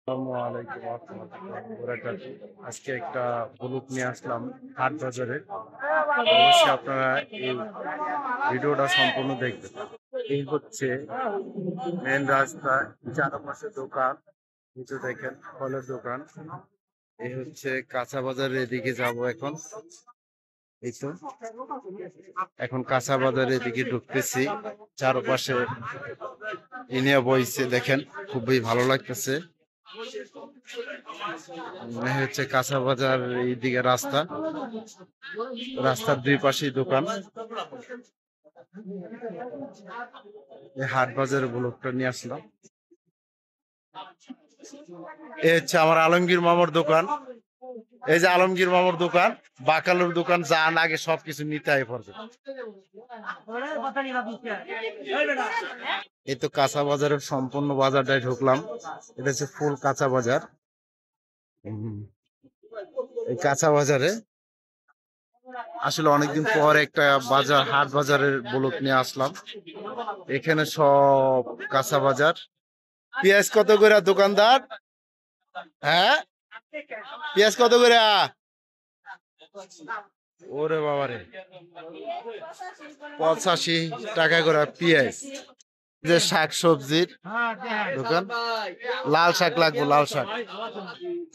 আসসালামু আলাইকুম ওয়া রাহমাতুল্লাহি ওয়া বারাকাতুহু। আজকে একটা ব্লগ নিয়ে আসলাম হাট বাজারে। অবশ্যই আপনারা এই ভিডিওটা সম্পূর্ণ দেখবেন। এই হচ্ছে মেন রাস্তা, চারপাশে দোকান, কিছু দেখেন ফলের দোকান। এই হচ্ছে কাঁচা বাজারের এদিকে যাব এখন। এই তো এখন কাঁচা বাজারের এদিকে ঢুকতেছি। চারপাশে ইনিয়া বইছে দেখেন, খুবই ভালো লাগতেছে। এই হচ্ছে কাঁচা বাজার, এইদিকে রাস্তা, রাস্তার দুই পাশেই দোকান। এই হাট বাজারের ব্লগটা নিয়ে আসলাম। এই হচ্ছে আমার আলমগীর মামার দোকান। এই যে আলমগীর মামার দোকান, বাকালুর দোকান, যান আগে সবকিছু নিতে আয় পড়বে। এই তো কাঁচা বাজারের সম্পূর্ণ বাজারটাই ঢুকলাম। এটা হচ্ছে ফুল কাঁচা বাজার। এই কাঁচা বাজারে আসলে অনেকদিন পর একটা বাজার, হাট বাজারের ব্লক নিয়ে আসলাম। এখানে সব কাঁচা বাজার। পেঁয়াজ কত করে দোকানদার? হ্যাঁ, পেঁয়াজ কত করে? ওরে বাবারে, 85 টাকা করে পেঁয়াজ। যে শাক সবজির দোকান, লাল শাক লাগবে, লাল শাক।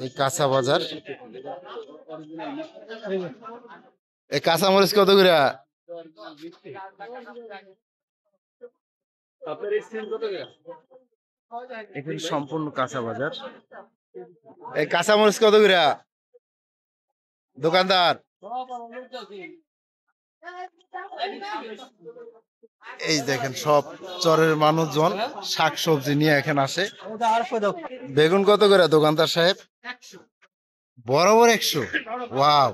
এই কাঁচা বাজার। এই কাঁচা মরিচ কত করে? এখানে সম্পূর্ণ কাঁচা বাজার। এই কাঁচা মরিচ কত করে দোকানদার? এই দেখেন সব চরের মানুষজন শাক সবজি নিয়ে এখানে আসে। বেগুন কত করে দোকানদার সাহেব? বরাবর 100। Wow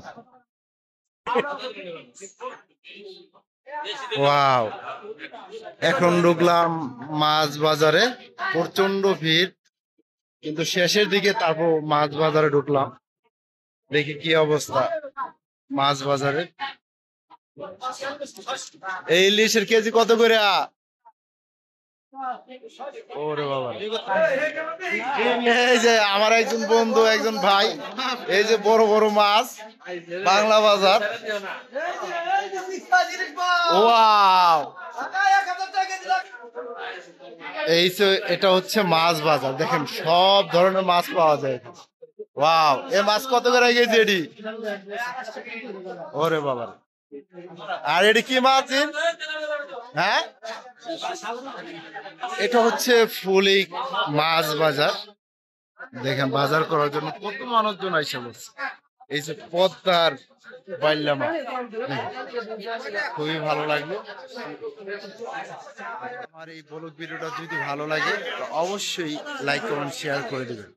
wow. এখন ঢুকলাম মাছ বাজারে, প্রচন্ড ভিড়, কিন্তু শেষের দিকে তারপর মাছ বাজারে ঢুকলাম। দেখি কি অবস্থা মাছ বাজারে। এই ইলিশের কেজি কত করে? ওরে বাবা, এই যে আমার একজন বন্ধু, একজন ভাই, এই যে বড় বড় মাছ, বাংলা বাজার। ওয়াও, এই যে এটা হচ্ছে মাছ বাজার, দেখেন সব ধরনের মাছ পাওয়া যায়। ওয়াও, এ মাছ কত করে গেছে এটি? ওরে বাবা, আর এটি কি মাছ? হ্যাঁ, এটা হচ্ছে ফুলি মাছ বাজার। দেখেন বাজার করার জন্য কত মানুষজন আইসা বলছে। এই যে পদ্মার বাইল্লা মাছ, খুবই ভালো লাগলো। আমার এই ব্লগ ভিডিওটা যদি ভালো লাগে তো অবশ্যই লাইক কমেন্ট শেয়ার করে দেবেন।